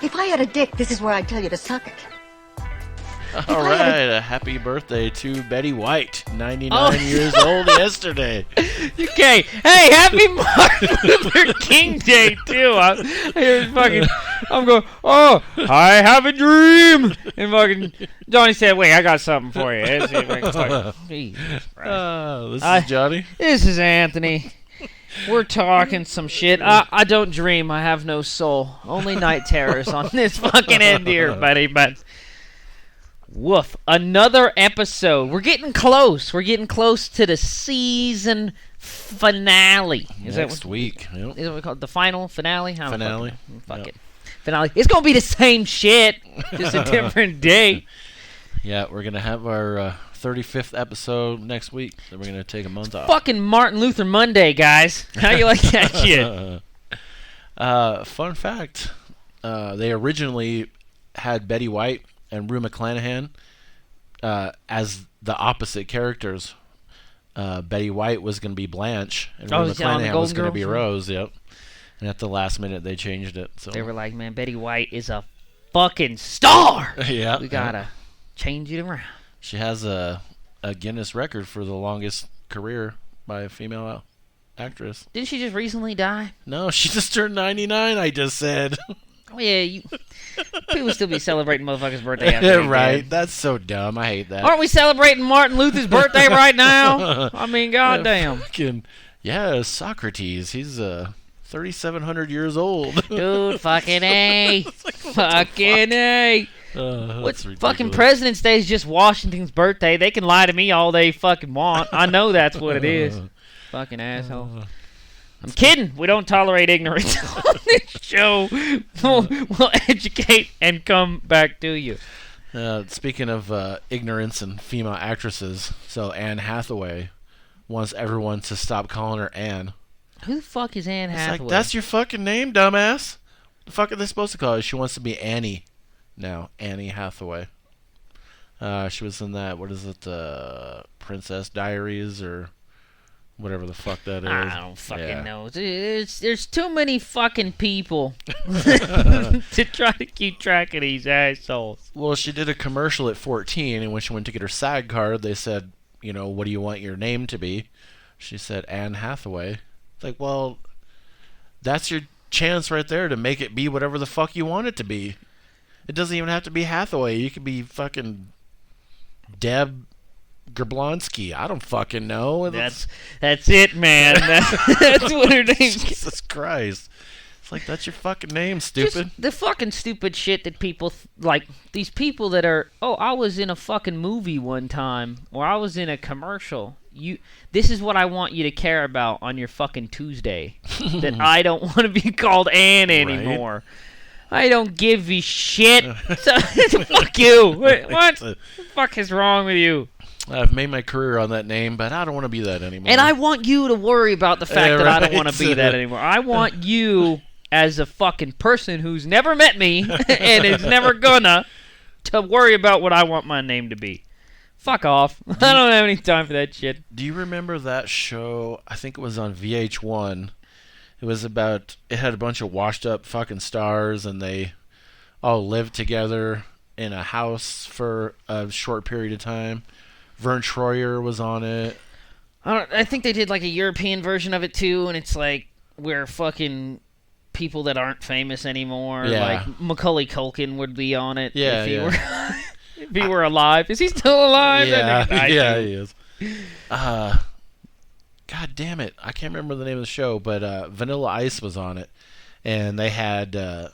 If I had a dick, this is where I'd tell you to suck it. All right, a happy birthday to Betty White, 99 years old yesterday. Okay, hey, happy Martin Luther King Day too. I'm going, oh, I have a dream, and fucking Johnny said, wait, I got something for you. Jesus Christ. This is Johnny. This is Anthony. We're talking some shit. I don't dream. I have no soul. Only night terrors on this fucking end here, buddy. But woof, another episode. We're getting close. We're getting close to the season finale. Next week. Yep. Is that what we call it? The final finale? Finale. Fuck it. Finale. It's gonna be the same shit, just a different day. Yeah, we're gonna have our 35th episode next week. Then we're gonna take a month off. Fucking Martin Luther Monday, guys. How you like that shit? Fun fact: they originally had Betty White and Rue McClanahan as the opposite characters. Betty White was going to be Blanche, and Rue McClanahan was going to be Rose. Yep. And at the last minute, they changed it. So they were like, "Man, Betty White is a fucking star. Yeah, we gotta change it around." She has a Guinness record for the longest career by a female actress. Didn't she just recently die? No, she just turned 99. I just said. Oh yeah, people still be celebrating motherfuckers' birthday after they right, dead. That's so dumb. I hate that. Aren't we celebrating Martin Luther's birthday right now? I mean, goddamn. Yeah, Socrates. He's 3,700 years old. Dude, fucking A. Fucking A. What's fucking President's Day is just Washington's birthday. They can lie to me all they fucking want. I know that's what it is. Fucking asshole. I'm kidding. We don't tolerate ignorance on this show. We'll educate and come back to you. Speaking of ignorance and female actresses, so Anne Hathaway wants everyone to stop calling her Anne. Who the fuck is Anne Hathaway? Like, that's your fucking name, dumbass. The fuck are they supposed to call her? She wants to be Annie now. Annie Hathaway. She was in that, what is it, Princess Diaries or whatever the fuck that is. I don't fucking know. There's too many fucking people to try to keep track of these assholes. Well, she did a commercial at 14, and when she went to get her SAG card, they said, what do you want your name to be? She said, Anne Hathaway. It's like, well, that's your chance right there to make it be whatever the fuck you want it to be. It doesn't even have to be Hathaway. You could be fucking Deb Gerblonsky. I don't fucking know. That's it, man. That's what her name is. Jesus Christ. It's like, that's your fucking name, stupid. Just the fucking stupid shit that people, like, these people that are, I was in a fucking movie one time, or I was in a commercial. This is what I want you to care about on your fucking Tuesday. That I don't want to be called Ann anymore. Right? I don't give a shit. Fuck you. What the fuck is wrong with you? I've made my career on that name, but I don't want to be that anymore. And I want you to worry about the fact that I don't want to be that anymore. I want you, as a fucking person who's never met me and is never gonna, to worry about what I want my name to be. Fuck off. I don't have any time for that shit. Do you remember that show? I think it was on VH1. It was about, it had a bunch of washed up fucking stars, and they all lived together in a house for a short period of time. Vern Troyer was on it. I think they did like a European version of it too, and it's like where fucking people that aren't famous anymore, like Macaulay Culkin would be on it. Yeah, if he were alive. Is he still alive? Yeah, he is. God damn it. I can't remember the name of the show, but Vanilla Ice was on it. And they had, the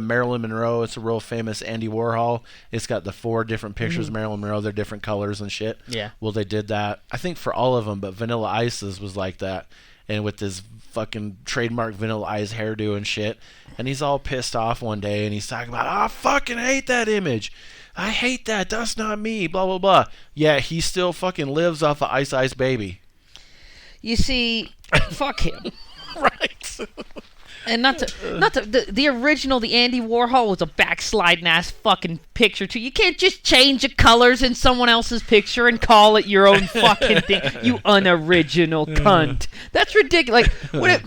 Marilyn Monroe, it's a real famous Andy Warhol. It's got the 4 different pictures of Marilyn Monroe. They're different colors and shit. Yeah. Well, they did that, I think, for all of them, but Vanilla Ice's was like that. And with this fucking trademark Vanilla Ice hairdo and shit. And he's all pissed off one day, and he's talking about, I fucking hate that image. I hate that. That's not me. Blah, blah, blah. Yeah, he still fucking lives off of Ice Ice Baby. You see, fuck him. Right. And the original, the Andy Warhol, was a backsliding ass fucking picture too. You can't just change the colors in someone else's picture and call it your own fucking thing. You unoriginal cunt. That's ridiculous. Like,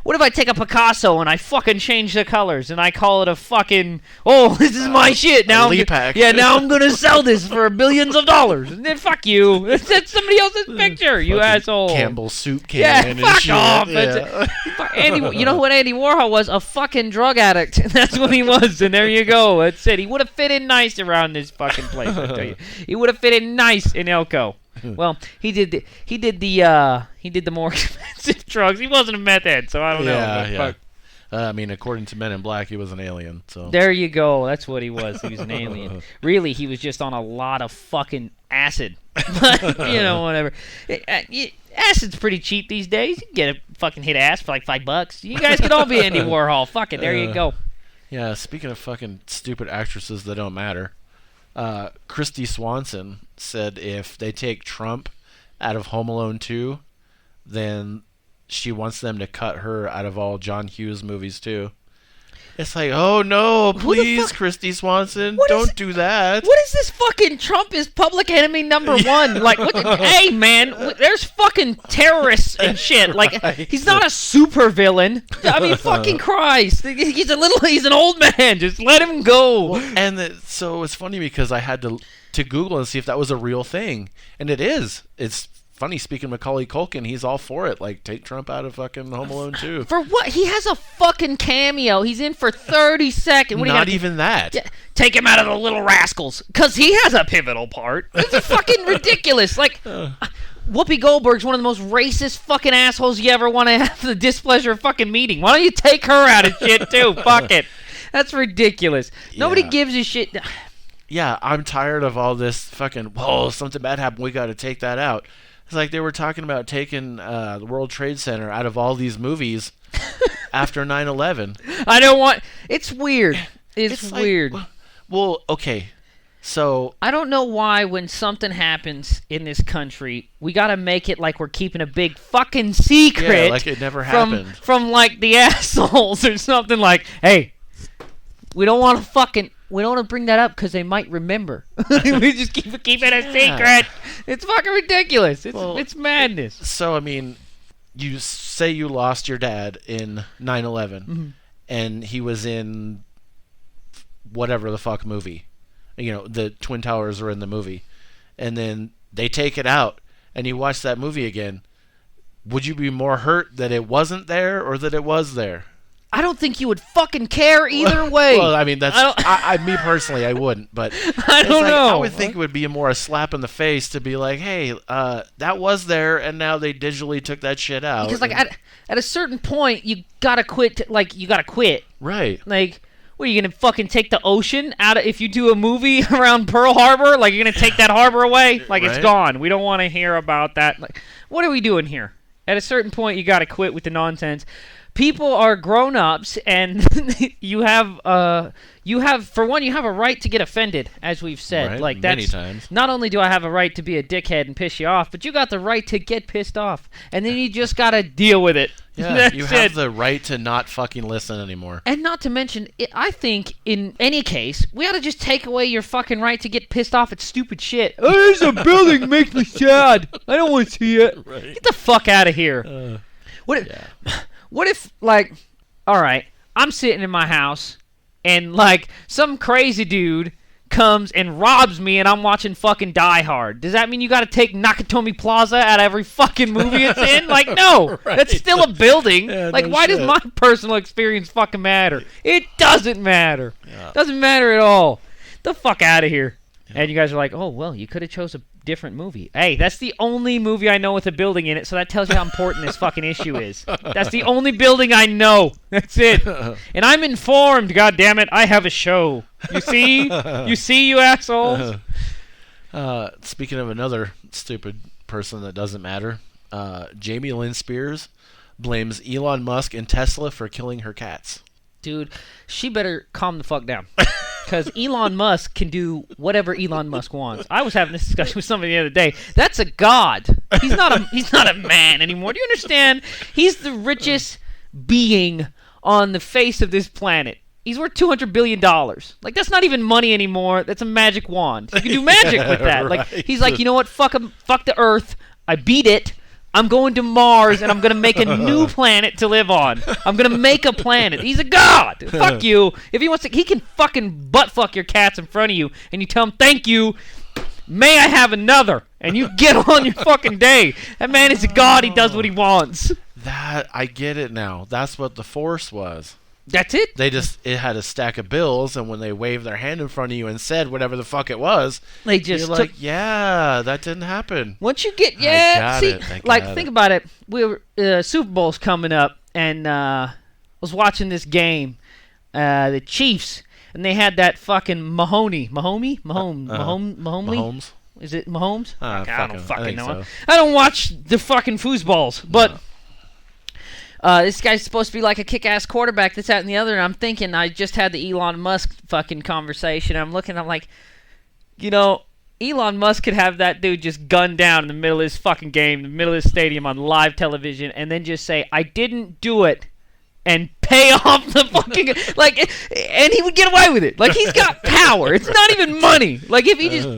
What if I take a Picasso and I fucking change the colors and I call it a fucking, oh, this is my shit. Now now I'm going to sell this for billions of dollars. And then fuck you. That's somebody else's picture, you asshole. Campbell's soup can. Yeah, and fuck shit. off. Yeah. You know what Andy Warhol was? A fucking drug addict. That's what he was. And there you go. That's it. He would have fit in nice around this fucking place, I tell you. He would have fit in nice in Elko. Well, he did the more expensive drugs. He wasn't a meth head, so I don't know. Yeah. I mean, according to Men in Black, he was an alien. So there you go. That's what he was. He was an alien. Really, he was just on a lot of fucking acid. But, whatever. Acid's pretty cheap these days. You can get a fucking hit of acid for like $5. You guys could all be Andy Warhol. Fuck it. There you go. Yeah, speaking of fucking stupid actresses that don't matter, Kristy Swanson said if they take Trump out of Home Alone 2, then she wants them to cut her out of all John Hughes movies too. It's like, oh no, please, Kristy Swanson, don't do that. What is this fucking Trump is public enemy number one? Like, hey man, there's fucking terrorists and shit. Like, he's not a super villain. I mean, fucking Christ, he's an old man. Just let him go. Well, and so it's funny because I had to Google and see if that was a real thing, and it is. It's funny, speaking of Macaulay Culkin, he's all for it. Like, take Trump out of fucking Home Alone 2. For what? He has a fucking cameo. He's in for 30 seconds. What Not even that. Take him out of the Little Rascals. Because he has a pivotal part. It's fucking ridiculous. Like, Whoopi Goldberg's one of the most racist fucking assholes you ever want to have the displeasure of fucking meeting. Why don't you take her out of shit, too? Fuck it. That's ridiculous. Nobody gives a shit. Yeah, I'm tired of all this fucking, whoa, something bad happened, we got to take that out. It's like they were talking about taking the World Trade Center out of all these movies after 9/11. I don't want... It's weird. It's weird. Well, okay. So... I don't know why when something happens in this country, we got to make it like we're keeping a big fucking secret. Yeah, like it never happened. From like, the assholes or something like, hey, we don't want to bring that up because they might remember. We just keep it a secret. It's fucking ridiculous. It's madness. So, I mean, you say you lost your dad in 9/11, and he was in whatever the fuck movie. The Twin Towers are in the movie. And then they take it out, and you watch that movie again. Would you be more hurt that it wasn't there or that it was there? I don't think you would fucking care either way. Well, I mean, that's me personally, I wouldn't, but I don't know. I would think it would be more a slap in the face to be like, hey, that was there, and now they digitally took that shit out. Because at a certain point, you gotta quit. You gotta quit. Right. Like, what, are you gonna fucking take the ocean out of if you do a movie around Pearl Harbor? Like, you're gonna take that harbor away? Like, It's gone. We don't want to hear about that. Like, what are we doing here? At a certain point, you gotta quit with the nonsense. People are grown-ups, and you have a right to get offended, as we've said. Right, like, that's, many times. Not only do I have a right to be a dickhead and piss you off, but you got the right to get pissed off, and then you just gotta deal with it. Yeah, you have the right to not fucking listen anymore. And not to mention, I think in any case, we ought to just take away your fucking right to get pissed off at stupid shit. Oh, there's a building that makes me sad. I don't want to see it. Right. Get the fuck out of here. What if, like, all right, I'm sitting in my house, and, like, some crazy dude comes and robs me, and I'm watching fucking Die Hard. Does that mean you gotta take Nakatomi Plaza out of every fucking movie it's in? Like, no. Right. That's still a building. Yeah, like, why does my personal experience fucking matter? It doesn't matter. Yeah. Doesn't matter at all. The fuck out of here. Yeah. And you guys are like, oh, well, you could have chose a different movie. Hey, that's the only movie I know with a building in it, so that tells you how important this fucking issue is. That's the only building I know. That's it. And I'm informed, goddammit. I have a show. You see? You assholes? Speaking of another stupid person that doesn't matter, Jamie Lynn Spears blames Elon Musk and Tesla for killing her cats. Dude, she better calm the fuck down. Because Elon Musk can do whatever Elon Musk wants. I was having this discussion with somebody the other day. That's a god. He's not a man anymore. Do you understand? He's the richest being on the face of this planet. He's worth $200 billion. Like, that's not even money anymore. That's a magic wand. You can do magic with that. Like, he's like, you know what? Fuck him. Fuck the earth. I beat it. I'm going to Mars, and I'm going to make a new planet to live on. I'm going to make a planet. He's a god. Fuck you. If he wants to, he can fucking butt-fuck your cats in front of you, and you tell him, thank you, may I have another? And you get on your fucking day. That man is a god. He does what he wants. That, I get it now. That's what the Force was. That's it. It had a stack of bills, and when they waved their hand in front of you and said whatever the fuck it was, they just you're like, yeah, that didn't happen. Once you get, think about it. We were Super Bowl's coming up, and I was watching this game, the Chiefs, and they had that fucking Mahomes. Is it Mahomes? I don't fucking know. So. I don't watch the fucking foosballs, but. No. This guy's supposed to be like a kick-ass quarterback, this, that, and the other, and I'm thinking, I just had the Elon Musk fucking conversation, I'm looking, I'm like, you know, Elon Musk could have that dude just gunned down in the middle of his fucking game, in the middle of his stadium on live television, and then just say, I didn't do it, and pay off the fucking, like, and he would get away with it. Like, he's got power. It's not even money. Like, if he just,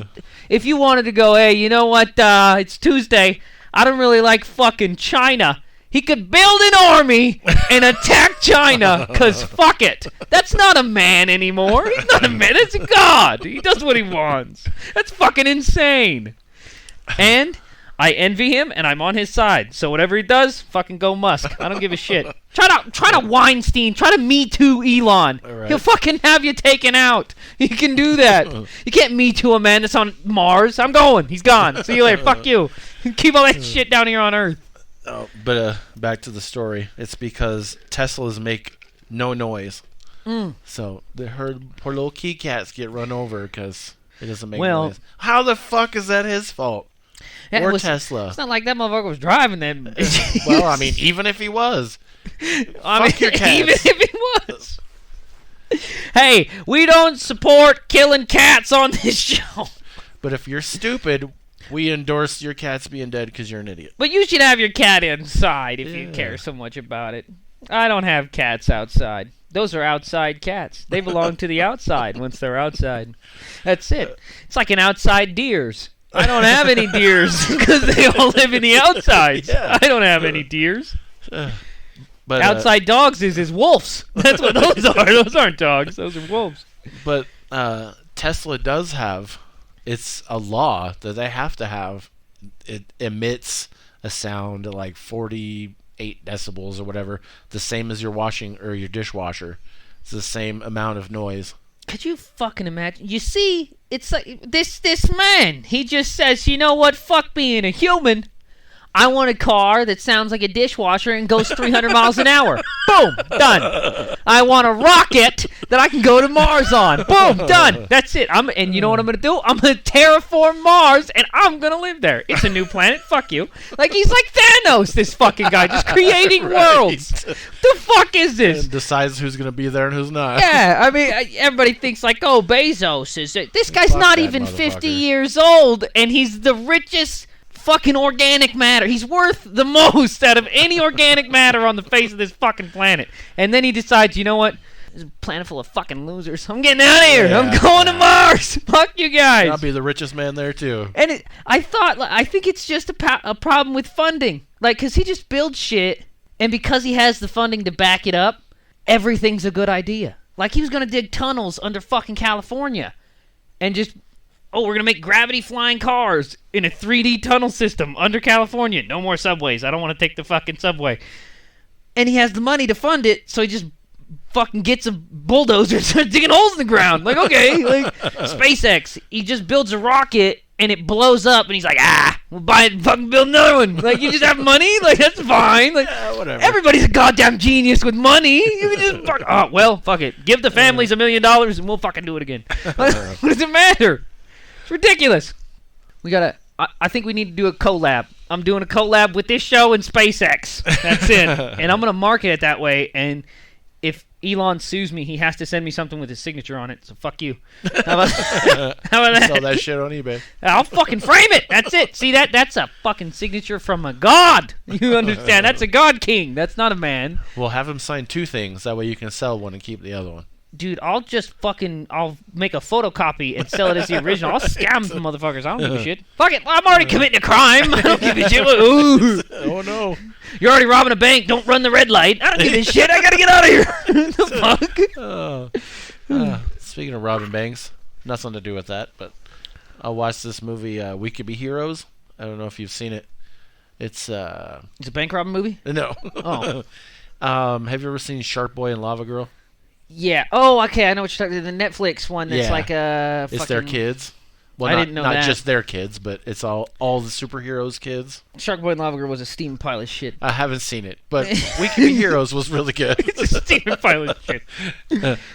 if you wanted to go, hey, you know what, it's Tuesday, I don't really like fucking China, he could build an army and attack China, because fuck it. That's not a man anymore. He's not a man. It's a god. He does what he wants. That's fucking insane. And I envy him, and I'm on his side. So whatever he does, fucking go Musk. I don't give a shit. Try to Weinstein. Try to Me Too Elon. Right. He'll fucking have you taken out. You can do that. You can't Me Too a man that's on Mars. I'm going. He's gone. See you later. Fuck you. Keep all that shit down here on Earth. Oh, but back to the story. It's because Teslas make no noise. So her poor little key cats get run over because it doesn't make noise. How the fuck is that his fault? Yeah, or Tesla? It's not like that motherfucker was driving them. Well, I mean, even if he was. Fuck your cats. Even if he was. Hey, we don't support killing cats on this show. But if you're stupid, we endorse your cats being dead because you're an idiot. But you should have your cat inside if you care so much about it. I don't have cats outside. Those are outside cats. They belong to the outside once they're outside. That's it. It's like an outside deers. I don't have any deers because they all live in the outsides. Yeah. I don't have any deers. But outside dogs is wolves. That's what those are. Those aren't dogs. Those are wolves. But Tesla does have... It's a law that they have to have. It emits a sound at like 48 decibels or whatever, the same as your washing or your dishwasher. It's the same amount of noise. Could you fucking imagine? You see, it's like this man. He just says, you know what? Fuck being a human. I want a car that sounds like a dishwasher and goes 300 miles an hour. Boom, done. I want a rocket that I can go to Mars on. Boom, done. That's it. And you know what I'm going to do? I'm going to terraform Mars, and I'm going to live there. It's a new planet. Fuck you. Like, he's like Thanos, this fucking guy, just creating worlds. The fuck is this? And decides who's going to be there and who's not. Yeah, I mean, everybody thinks like, oh, Bezos is... This guy's not even 50 years old, and he's the richest... fucking organic matter. He's worth the most out of any organic matter on the face of this fucking planet. And then he decides, you know what? This is a planet full of fucking losers. I'm getting out of here. Yeah, I'm going to Mars. Fuck you guys. I'll be the richest man there too. And I think it's just a problem with funding. Like, because he just builds shit, and because he has the funding to back it up, everything's a good idea. Like, he was going to dig tunnels under fucking California and just... Oh, we're going to make gravity flying cars in a 3D tunnel system under California. No more subways. I don't want to take the fucking subway. And he has the money to fund it, so he just fucking gets a bulldozer and starts digging holes in the ground. Like, okay, like SpaceX. He just builds a rocket, and it blows up, and he's like, we'll buy it and fucking build another one. Like, you just have money? Like, that's fine. Like, yeah, whatever. Everybody's a goddamn genius with money. You can just fuck it. Give the families $1 million, and we'll fucking do it again. What does it matter? It's ridiculous. I think we need to do a collab. I'm doing a collab with this show and SpaceX. That's it. And I'm going to market it that way. And if Elon sues me, he has to send me something with his signature on it. So fuck you. How about that? Sell that shit on eBay. I'll fucking frame it. That's it. See, that's a fucking signature from a god. You understand? That's a god king. That's not a man. We'll have him sign 2 things. That way you can sell one and keep the other one. Dude, I'll make a photocopy and sell it as the original. I'll scam some motherfuckers. I don't give a shit. Fuck it, I'm already committing a crime. I don't give a shit. Ooh. Oh no. You're already robbing a bank. Don't run the red light. I don't give a shit. I gotta get out of here. The fuck? Speaking of robbing banks, nothing to do with that, but I watched this movie, We Could Be Heroes. I don't know if you've seen it. It's a bank robbing movie? No. Oh. Have you ever seen Shark Boy and Lava Girl? Yeah. Oh, okay. I know what you're talking about. The Netflix one that's like a It's their kids. Well, I didn't know not that. just their kids, but it's all the superheroes' kids. Shark Boy and Lava Girl was a steam pile of shit. I haven't seen it, but We Could Be Heroes was really good. It's a steam pile of shit.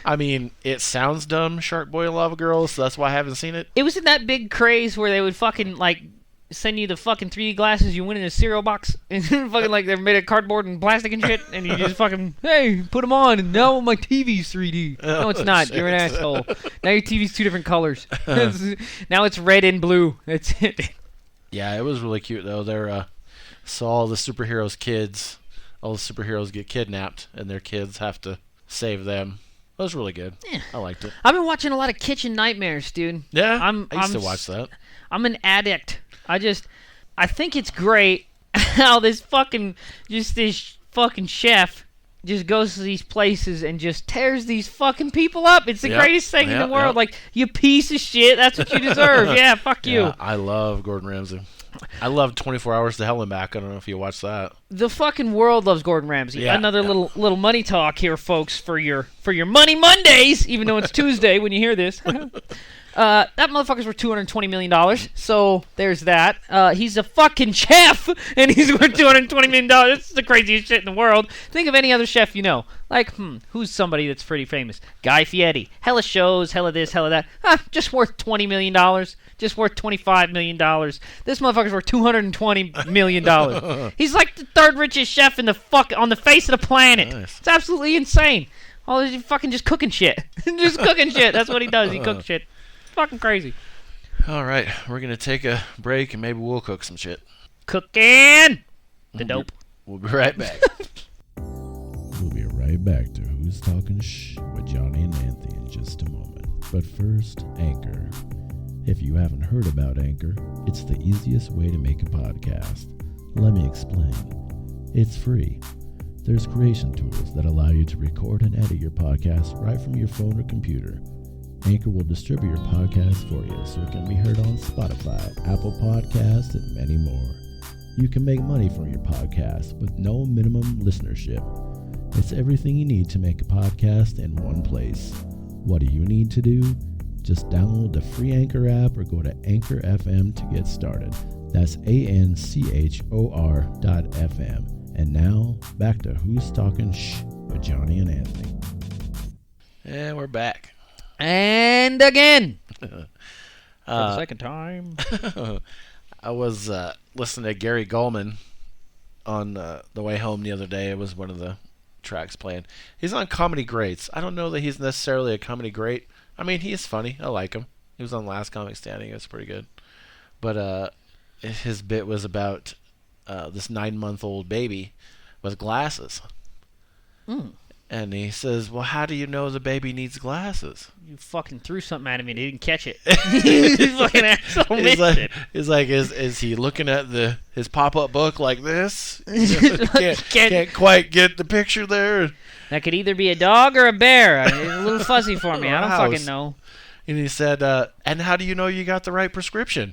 I mean, it sounds dumb, Shark Boy and Lava Girl, so that's why I haven't seen it. It was in that big craze where they would fucking like send you the fucking 3D glasses you win in a cereal box, and fucking like they're made of cardboard and plastic and shit, and you just fucking, hey, put them on, and now my TV's 3D. No, it's not. Shit. You're an asshole. Now your TV's two different colors. Now it's red and blue. That's it. Yeah, it was really cute though. They're so all the superheroes' kids, all the superheroes get kidnapped, and their kids have to save them. It was really good. Yeah. I liked it. I've been watching a lot of Kitchen Nightmares, dude. Yeah, I used to watch that. I'm an addict. I think it's great how this fucking chef just goes to these places and just tears these fucking people up. It's the greatest thing in the world. Like, you piece of shit, that's what you deserve. Yeah, fuck you. Yeah, I love Gordon Ramsay. I love 24 Hours to Hell and Back. I don't know if you watched that. The fucking world loves Gordon Ramsay. Yeah. Another little money talk here, folks, for your Money Mondays, even though it's Tuesday when you hear this. That motherfucker's worth $220 million, so there's that. He's a fucking chef, and he's worth $220 million. It's the craziest shit in the world. Think of any other chef you know. Like, who's somebody that's pretty famous? Guy Fieri. Hella shows, hella this, hella that. Just worth $20 million. Just worth $25 million. This motherfucker's worth $220 million. He's like the third richest chef on the face of the planet. Nice. It's absolutely insane. All he's fucking just cooking shit. Just cooking shit. That's what he does. He cooks shit. Fucking crazy. All right, we're gonna take a break and maybe we'll cook some shit. Cooking the dope. We'll be right back. We'll be right back to Who's Talking Shh with Johnny and Anthony in just a moment. But first, Anchor. If you haven't heard about Anchor, it's the easiest way to make a podcast. Let me explain. It's free. There's creation tools that allow you to record and edit your podcast right from your phone or computer. Anchor will distribute your podcast for you so it can be heard on Spotify, Apple Podcasts, and many more. You can make money from your podcast with no minimum listenership. It's everything you need to make a podcast in one place. What do you need to do? Just download the free Anchor app or go to Anchor FM to get started. That's ANCHOR.FM. And now, back to Who's Talking Shh with Johnny and Anthony. And we're back. And again. For the second time. I was listening to Gary Gulman on the way home the other day. It was one of the tracks playing. He's on Comedy Greats. I don't know that he's necessarily a comedy great. I mean, he is funny. I like him. He was on Last Comic Standing. It was pretty good. But his bit was about this 9-month-old baby with glasses. And he says, well, how do you know the baby needs glasses? You fucking threw something at him and he didn't catch it. He's fucking asshole. He's like, is he looking at his pop-up book like this? Can't quite get the picture there. That could either be a dog or a bear. It's a little fuzzy for me. I don't fucking know. And he said, and how do you know you got the right prescription?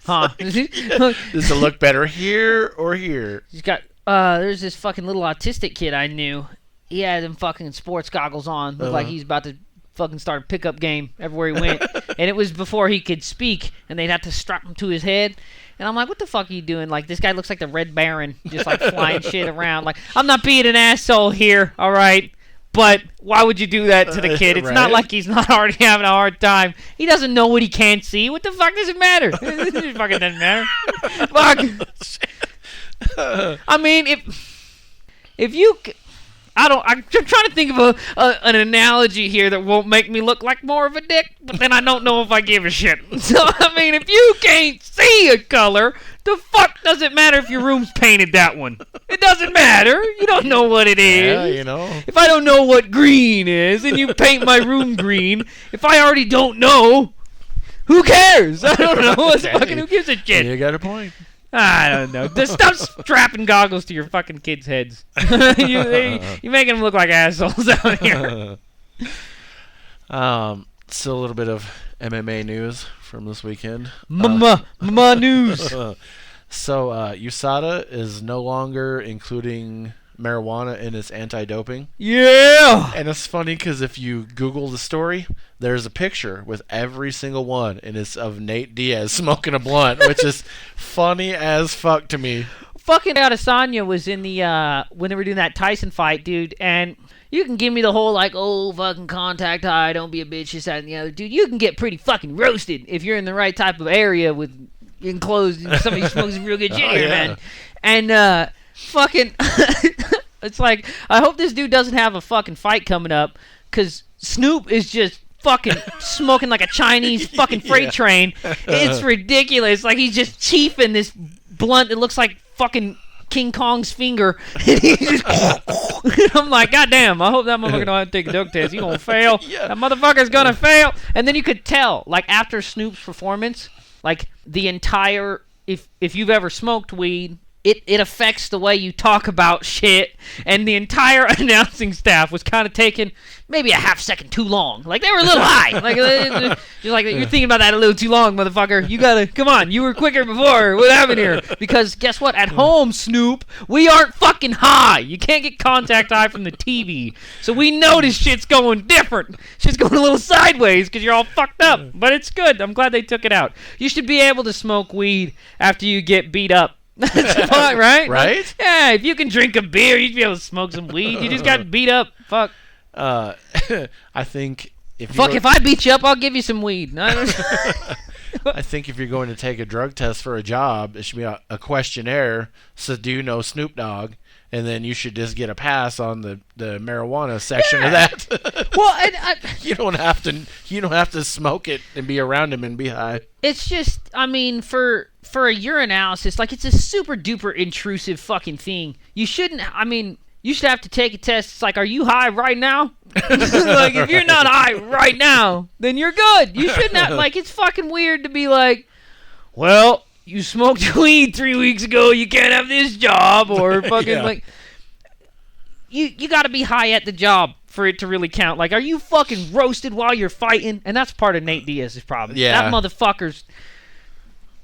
Huh? Does it look better here or here? He's got, there's this fucking little autistic kid I knew. He had them fucking sports goggles on. Looked like he's about to fucking start a pickup game everywhere he went. And it was before he could speak, and they'd have to strap him to his head. And I'm like, what the fuck are you doing? Like, this guy looks like the Red Baron, just like flying shit around. Like, I'm not being an asshole here, all right? But why would you do that to the kid? It's not like he's not already having a hard time. He doesn't know what he can't see. What the fuck does it matter? It fucking doesn't matter. Fuck. I mean, if you... I'm trying to think of an analogy here that won't make me look like more of a dick, but then I don't know if I give a shit. So, I mean, if you can't see a color, the fuck does it matter if your room's painted that one? It doesn't matter. You don't know what it is. Yeah, you know. If I don't know what green is and you paint my room green, if I already don't know, who cares? I don't know. Who gives a shit? You got a point. I don't know. Just stop strapping goggles to your fucking kids' heads. You're making them look like assholes out here. Still a little bit of MMA news from this weekend. Mama news. So USADA is no longer including marijuana in its anti-doping. Yeah. And it's funny because if you Google the story, there's a picture with every single one, and it's of Nate Diaz smoking a blunt, which is funny as fuck to me. Fucking Adesanya was in the when they were doing that Tyson fight, dude, and you can give me the whole like, oh, fucking contact high, don't be a bitch, this, that, and the other. Dude, you can get pretty fucking roasted if you're in the right type of area with enclosed and somebody smokes some real good shit here, man. And fucking it's like, I hope this dude doesn't have a fucking fight coming up, because Snoop is just fucking smoking like a Chinese fucking freight train. It's ridiculous. Like, he's just chiefing this blunt that looks like fucking King Kong's finger. And he just I'm like, goddamn, I hope that motherfucker don't have to take a drug test. He gonna fail. That motherfucker's gonna fail. And then you could tell, like, after Snoop's performance, like, the entire, if you've ever smoked weed, it affects the way you talk about shit, and the entire announcing staff was kind of taking maybe a half second too long. Like, they were a little high. Like, you're thinking about that a little too long, motherfucker. You gotta, come on, you were quicker before. What happened here? Because guess what? At home, Snoop, we aren't fucking high. You can't get contact high from the TV. So we know this shit's going different. Shit's going a little sideways because you're all fucked up. But it's good. I'm glad they took it out. You should be able to smoke weed after you get beat up. That's fine, right? Right? Yeah, if you can drink a beer, you should be able to smoke some weed. You just got beat up. Fuck. I think if if I beat you up, I'll give you some weed. I think if you're going to take a drug test for a job, it should be a questionnaire. So, do you know Snoop Dogg? And then you should just get a pass on the marijuana section of that. Well, and you don't have to smoke it and be around him and be high. It's just, I mean, for a urinalysis, like, it's a super duper intrusive fucking thing. You shouldn't. I mean, you should have to take a test. It's like, are you high right now? Like, if you're not high right now, then you're good. You shouldn't have. Like, it's fucking weird to be like, well, you smoked weed 3 weeks ago, you can't have this job, or fucking like, you got to be high at the job for it to really count. Like, are you fucking roasted while you're fighting? And that's part of Nate Diaz's problem. Yeah. That motherfucker's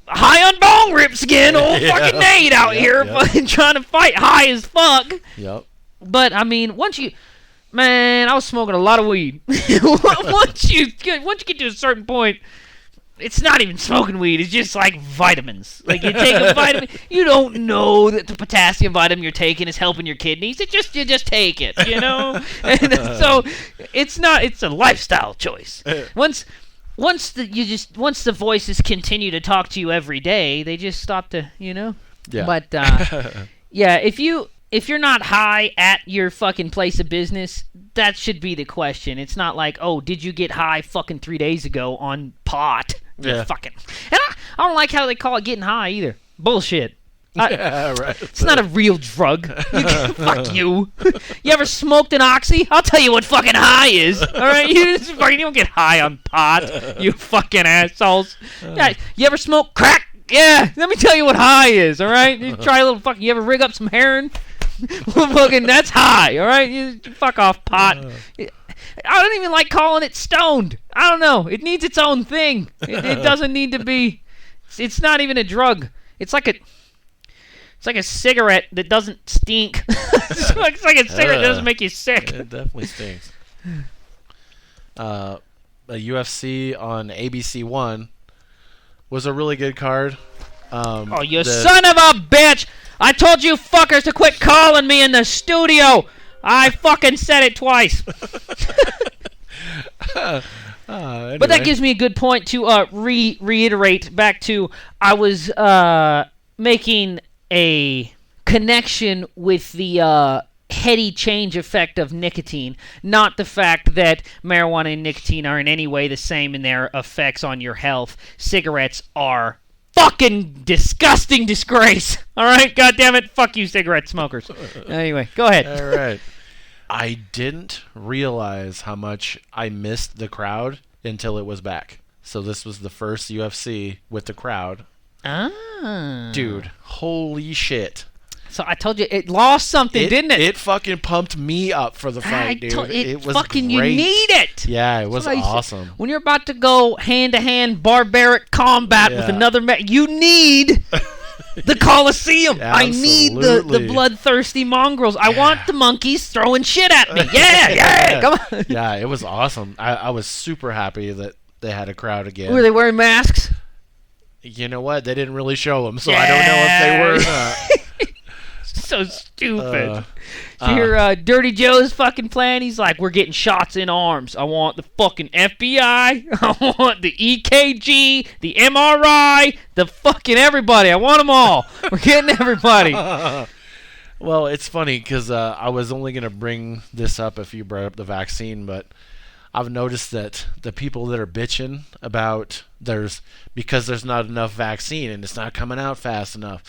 high on bong rips again, old fucking Nate out here fucking trying to fight high as fuck. Yep. But I mean, man, I was smoking a lot of weed. once you get to a certain point, it's not even smoking weed. It's just like vitamins. Like, you take a vitamin, you don't know that the potassium vitamin you're taking is helping your kidneys. You just take it, you know. And so it's a lifestyle choice. Once the voices continue to talk to you every day, they just stop to, you know. Yeah. But yeah, if you're not high at your fucking place of business, that should be the question. It's not like, oh, did you get high fucking 3 days ago on pot? Yeah. Fucking. And I don't like how they call it getting high either. Bullshit. Yeah, right. It's not a real drug. Fuck you. You ever smoked an oxy? I'll tell you what fucking high is. All right, you don't get high on pot. You fucking assholes. Yeah, you ever smoke crack? Yeah, let me tell you what high is. All right, you try a little fucking. You ever rig up some heroin? Fucking, that's high. All right, you fuck off pot. I don't even like calling it stoned. I don't know. It needs its own thing. It doesn't need to be. It's not even a drug. It's like a cigarette that doesn't stink. It's like a cigarette that doesn't make you sick. It definitely stinks. The UFC on ABC 1 was a really good card. Oh, you son of a bitch! I told you fuckers to quit calling me in the studio. I fucking said it twice. Anyway. But that gives me a good point to reiterate back to, I was making a connection with the heady change effect of nicotine, not the fact that marijuana and nicotine are in any way the same in their effects on your health. Cigarettes are fucking disgusting disgrace. All right, God damn it, fuck you, cigarette smokers. Anyway, go ahead. All right. I didn't realize how much I missed the crowd until it was back. So this was the first UFC with the crowd. Ah. Dude, holy shit. So I told you, it lost something, didn't it? It fucking pumped me up for the fight, dude. It was fucking, great. you need it. Yeah, it was awesome. When you're about to go hand-to-hand barbaric combat with another man, you need the Coliseum. I need the bloodthirsty mongrels. I want the monkeys throwing shit at me. Yeah, come on. Yeah, it was awesome. I was super happy that they had a crowd again. Were they wearing masks? You know what? They didn't really show them, so I don't know if they were or not. So stupid. Did you hear Dirty Joe's fucking plan? He's like, we're getting shots in arms. I want the fucking FBI. I want the EKG, the MRI, the fucking everybody. I want them all. We're getting everybody. Well, it's funny because I was only going to bring this up if you brought up the vaccine, but I've noticed that the people that are bitching about because there's not enough vaccine and it's not coming out fast enough,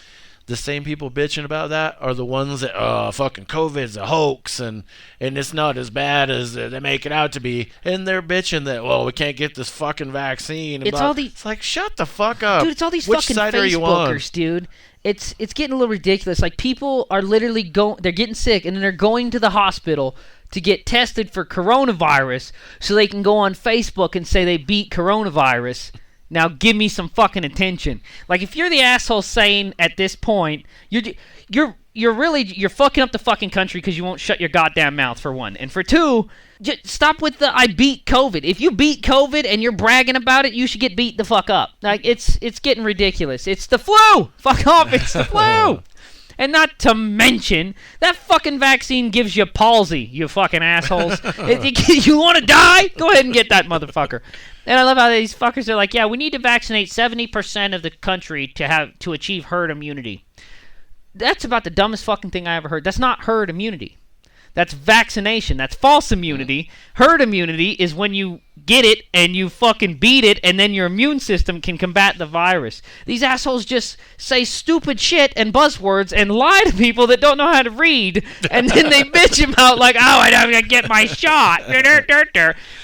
the same people bitching about that are the ones that, fucking COVID's a hoax and it's not as bad as they make it out to be. And they're bitching that, well, we can't get this fucking vaccine. And it's like, shut the fuck up. Dude, it's all these Which fucking side are you on? Facebookers, dude. It's getting a little ridiculous. Like, people are literally they're getting sick and then they're going to the hospital to get tested for coronavirus so they can go on Facebook and say they beat coronavirus. Now give me some fucking attention. Like, if you're the asshole saying at this point, you're fucking up the fucking country because you won't shut your goddamn mouth, for one. And for two, just stop with the I beat COVID. If you beat COVID and you're bragging about it, you should get beat the fuck up. Like, it's getting ridiculous. It's the flu. Fuck off. It's the flu. And not to mention, that fucking vaccine gives you palsy, you fucking assholes. You want to die? Go ahead and get that motherfucker. And I love how these fuckers are like, yeah, we need to vaccinate 70% of the country to achieve herd immunity. That's about the dumbest fucking thing I ever heard. That's not herd immunity. That's vaccination. That's false immunity. Herd immunity is when you get it and you fucking beat it and then your immune system can combat the virus. These assholes just say stupid shit and buzzwords and lie to people that don't know how to read, and then they bitch about like, oh, I don't get my shot.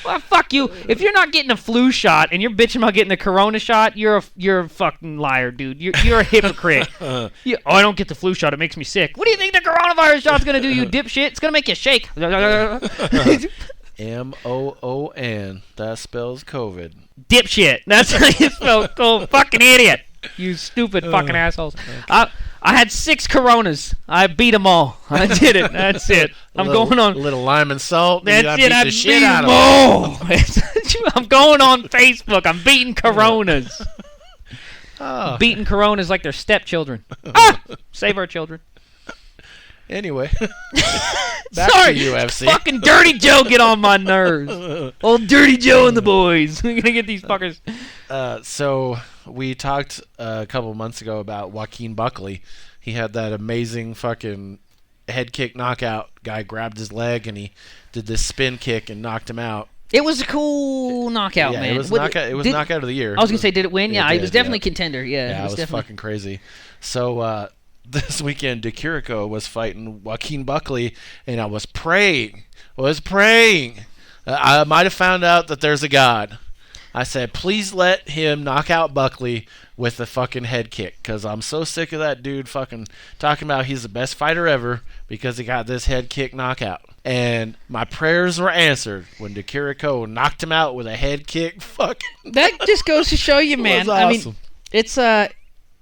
Well, fuck you. If you're not getting a flu shot and you're bitching about getting the corona shot, you're a fucking liar, dude. You're a hypocrite. I don't get the flu shot. It makes me sick. What do you think the coronavirus shot's going to do, you dipshit? It's going to make you shake. MOON. That spells COVID. Dipshit. That's how you spell COVID. Fucking idiot. You stupid fucking assholes. I had 6 Coronas. I beat them all. I did it. That's it. I'm going on. A little lime and salt. That's it. I beat them all. I'm going on Facebook. I'm beating Coronas. Beating Coronas like they're stepchildren. Save our children. Anyway, back Sorry, to UFC. Fucking Dirty Joe get on my nerves. Old Dirty Joe and the boys. We're gonna get these fuckers. So we talked a couple months ago about Joaquin Buckley. He had that amazing fucking head kick knockout. Guy grabbed his leg and he did this spin kick and knocked him out. It was a cool knockout, man. It was knockout of the year. I was gonna say, did it win? Yeah, it was definitely contender. Yeah, it was definitely fucking crazy. So this weekend, DeCurico was fighting Joaquin Buckley, and I was praying. I might have found out that there's a God. I said, please let him knock out Buckley with a fucking head kick, because I'm so sick of that dude fucking talking about he's the best fighter ever because he got this head kick knockout. And my prayers were answered when DeCurico knocked him out with a head kick. Fucking that just goes to show you, man. Awesome. I mean,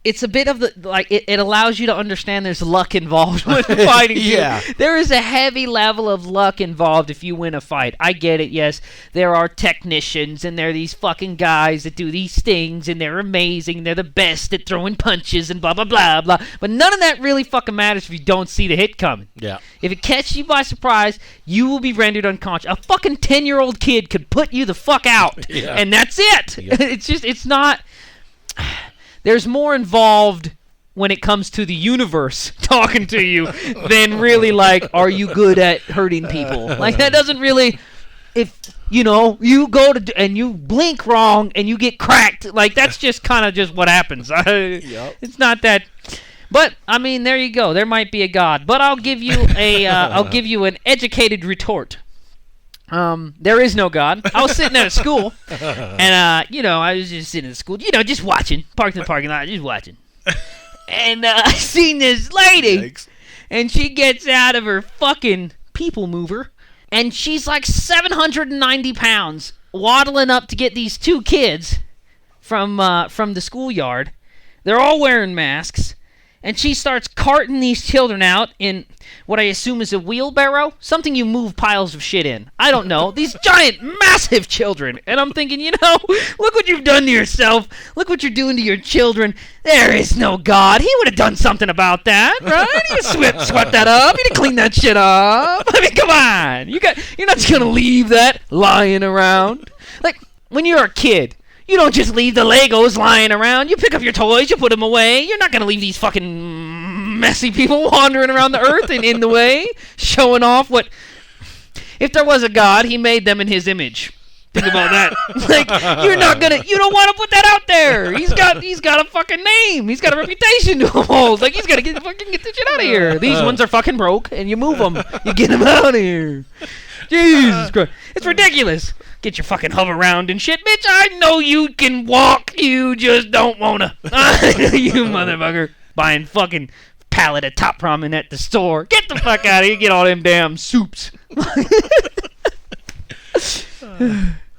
it's a bit of the, like, it allows you to understand there's luck involved with fighting. Yeah. There is a heavy level of luck involved if you win a fight. I get it, yes. There are technicians, and there are these fucking guys that do these things, and they're amazing. They're the best at throwing punches and blah, blah, blah, blah. But none of that really fucking matters if you don't see the hit coming. Yeah. If it catches you by surprise, you will be rendered unconscious. A fucking 10-year-old kid could put you the fuck out. And that's it. Yeah. It's not... There's more involved when it comes to the universe talking to you than really like, are you good at hurting people? Like, that doesn't really, if, you know, you go to, and you blink wrong and you get cracked, like, that's just kind of just what happens. It's not that, but, I mean, there you go. There might be a God. But I'll give you I'll give you an educated retort. There is no God. I was sitting at a school, and, you know, I was just sitting at school, you know, just watching, parked in the parking lot, just watching. And I seen this lady, Yikes. and she gets out of her fucking people mover, and she's like 790 pounds, waddling up to get these two kids from the schoolyard. They're all wearing masks, and she starts carting these children out in what I assume is a wheelbarrow, something you move piles of shit in. I don't know. These giant, massive children. And I'm thinking, you know, look what you've done to yourself. Look what you're doing to your children. There is no God. He would have done something about that, right? You swept that up. You didn't clean that shit up. I mean, come on. You're not just going to leave that lying around. Like, when you're a kid, you don't just leave the Legos lying around. You pick up your toys, you put them away. You're not going to leave these fucking messy people wandering around the earth and in the way, showing off what... If there was a God, he made them in his image. Think about that. Like, you're not going to... You don't want to put that out there. He's got a fucking name. He's got a reputation to hold. Like, he's got to get the shit out of here. These ones are fucking broke, and you move them. You get them out of here. Jesus Christ. It's ridiculous. Get your fucking hover around and shit. Bitch, I know you can walk. You just don't wanna. You motherfucker. Buying fucking pallet of top ramen at the store. Get the fuck out of here. Get all them damn soups.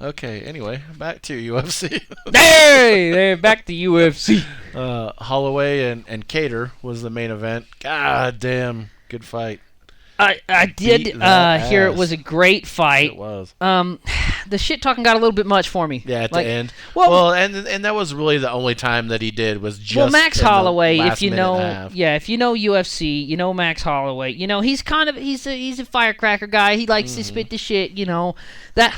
Okay, anyway, back to UFC. There, back to UFC. Holloway and Kattar was the main event. God damn, good fight. I did hear it was a great fight. It was. The shit talking got a little bit much for me. Yeah, at like, the end. Well, and that was really the only time that he did was just. Well, Max in the Holloway, last if you minute know, and a half. yeah, if you know UFC, you know Max Holloway. You know he's a firecracker guy. He likes to spit the shit. You know that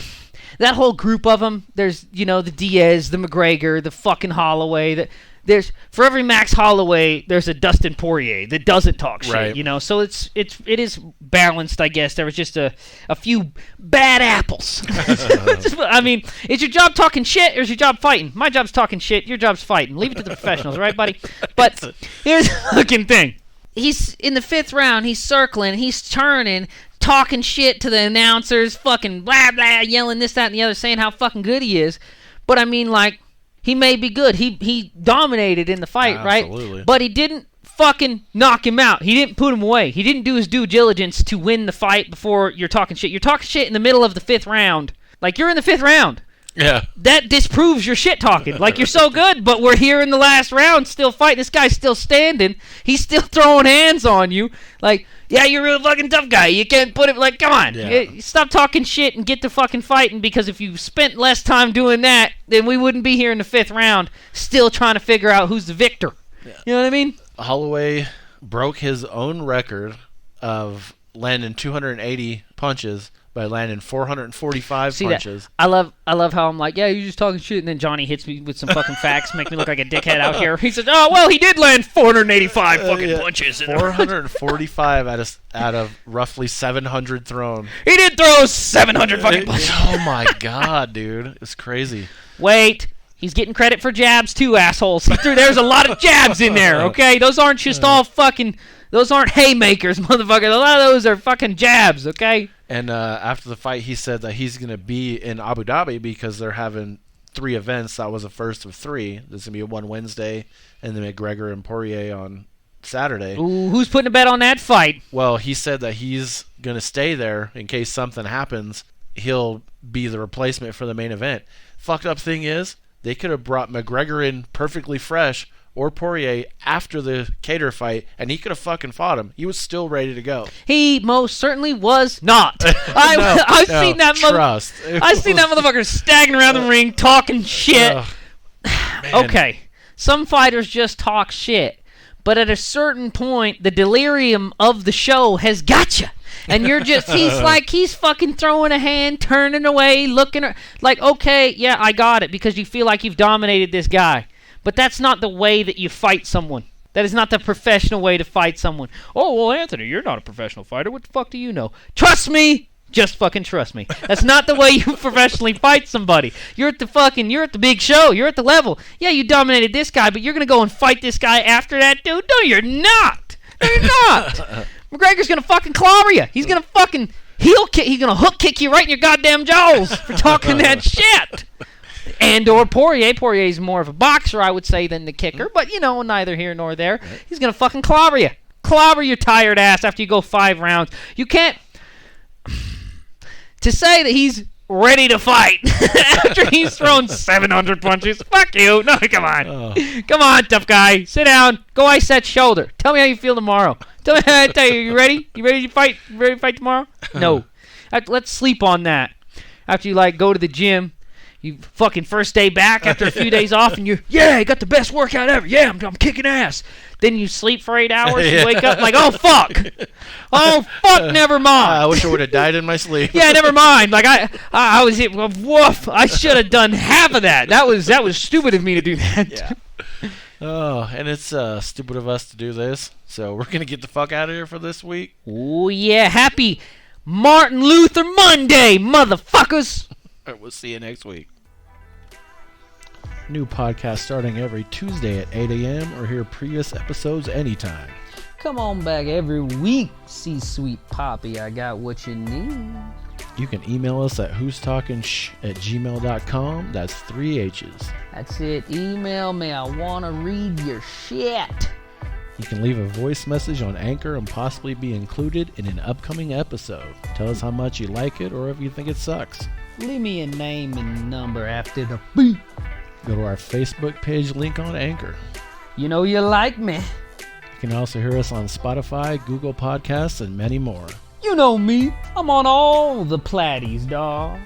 whole group of them. There's the Diaz, the McGregor, the fucking Holloway. There's for every Max Holloway, there's a Dustin Poirier that doesn't talk shit. Right. You know, so it is balanced, I guess. There was just a few bad apples. I mean, is your job talking shit or is your job fighting? My job's talking shit. Your job's fighting. Leave it to the professionals, right, buddy? But here's the fucking thing. He's in the fifth round. He's circling. He's turning. Talking shit to the announcers. Fucking blah, blah, yelling this, that, and the other, saying how fucking good he is. But I mean, like, he may be good. He dominated in the fight, Absolutely. Right? But he didn't fucking knock him out. He didn't put him away. He didn't do his due diligence to win the fight before you're talking shit. You're talking shit in the middle of the fifth round. Like, you're in the fifth round. Yeah. That disproves your shit talking. Like, you're so good, but we're here in the last round still fighting. This guy's still standing. He's still throwing hands on you. Like, yeah, you're a real fucking tough guy. You can't put it, like, come on. Yeah. Stop talking shit and get to fucking fighting, because if you spent less time doing that, then we wouldn't be here in the fifth round still trying to figure out who's the victor. Yeah. You know what I mean? Holloway broke his own record of landing 280 punches by landing 445 punches. I love how I'm like, yeah, you're just talking shit, and then Johnny hits me with some fucking facts, make me look like a dickhead out here. He says, oh, well, he did land 485 fucking punches. 445 out of roughly 700 thrown. He did throw 700 fucking punches. Oh my god, dude. It's crazy. Wait. He's getting credit for jabs too, assholes. There's a lot of jabs in there, okay? Those aren't just all fucking... Those aren't haymakers, motherfucker. A lot of those are fucking jabs, okay? And after the fight, he said that he's going to be in Abu Dhabi because they're having 3 events. That was the first of 3. There's going to be one Wednesday, and then McGregor and Poirier on Saturday. Ooh, who's putting a bet on that fight? Well, he said that he's going to stay there in case something happens. He'll be the replacement for the main event. Fucked up thing is, they could have brought McGregor in perfectly fresh, or Poirier after the Kattar fight, and he could have fucking fought him. He was still ready to go. He most certainly was not. I've seen that motherfucker staggering around the ring talking shit. Okay, some fighters just talk shit, but at a certain point, the delirium of the show has got you. And you're just, he's fucking throwing a hand, turning away, looking, like, okay, yeah, I got it, because you feel like you've dominated this guy. But that's not the way that you fight someone. That is not the professional way to fight someone. Oh, well, Anthony, you're not a professional fighter. What the fuck do you know? Trust me. Just fucking trust me. That's not the way you professionally fight somebody. You're at the big show. You're at the level. Yeah, you dominated this guy, but you're going to go and fight this guy after that, dude? No, you're not. No, you're not. McGregor's going to fucking clobber you. He's going to fucking heel kick. He's going to hook kick you right in your goddamn jaws for talking that shit. And/or Poirier. Poirier's more of a boxer, I would say, than the kicker. But, neither here nor there. He's going to fucking clobber you. Clobber your tired ass after you go 5 rounds. You can't... To say that he's ready to fight after he's thrown 700 punches, fuck you. No, come on. Oh. Come on, tough guy. Sit down. Go ice that shoulder. Tell me how you feel tomorrow. Tell you, you ready? You ready to fight? You ready to fight tomorrow? No. Let's sleep on that. After you, go to the gym, you fucking first day back after a few days off, and I got the best workout ever. Yeah, I'm kicking ass. Then you sleep for 8 hours, you wake up like, oh, fuck. Oh, fuck, never mind. I wish I would have died in my sleep. Yeah, never mind. Like, I was hit, woof. I should have done half of that. That was stupid of me to do that. Yeah. Oh, and it's stupid of us to do this. So we're going to get the fuck out of here for this week. Oh, yeah. Happy Martin Luther Monday, motherfuckers. All right, we'll see you next week. New podcast starting every Tuesday at 8 a.m. or hear previous episodes anytime. Come on back every week, see sweet Poppy. I got what you need. You can email us at who'stalkingshh@gmail.com. That's 3 H's. That's it. Email me. I want to read your shit. You can leave a voice message on Anchor and possibly be included in an upcoming episode. Tell us how much you like it or if you think it sucks. Leave me a name and number after the beep. Go to our Facebook page link on Anchor. You know you like me. You can also hear us on Spotify, Google Podcasts, and many more. You know me. I'm on all the platties, dawg.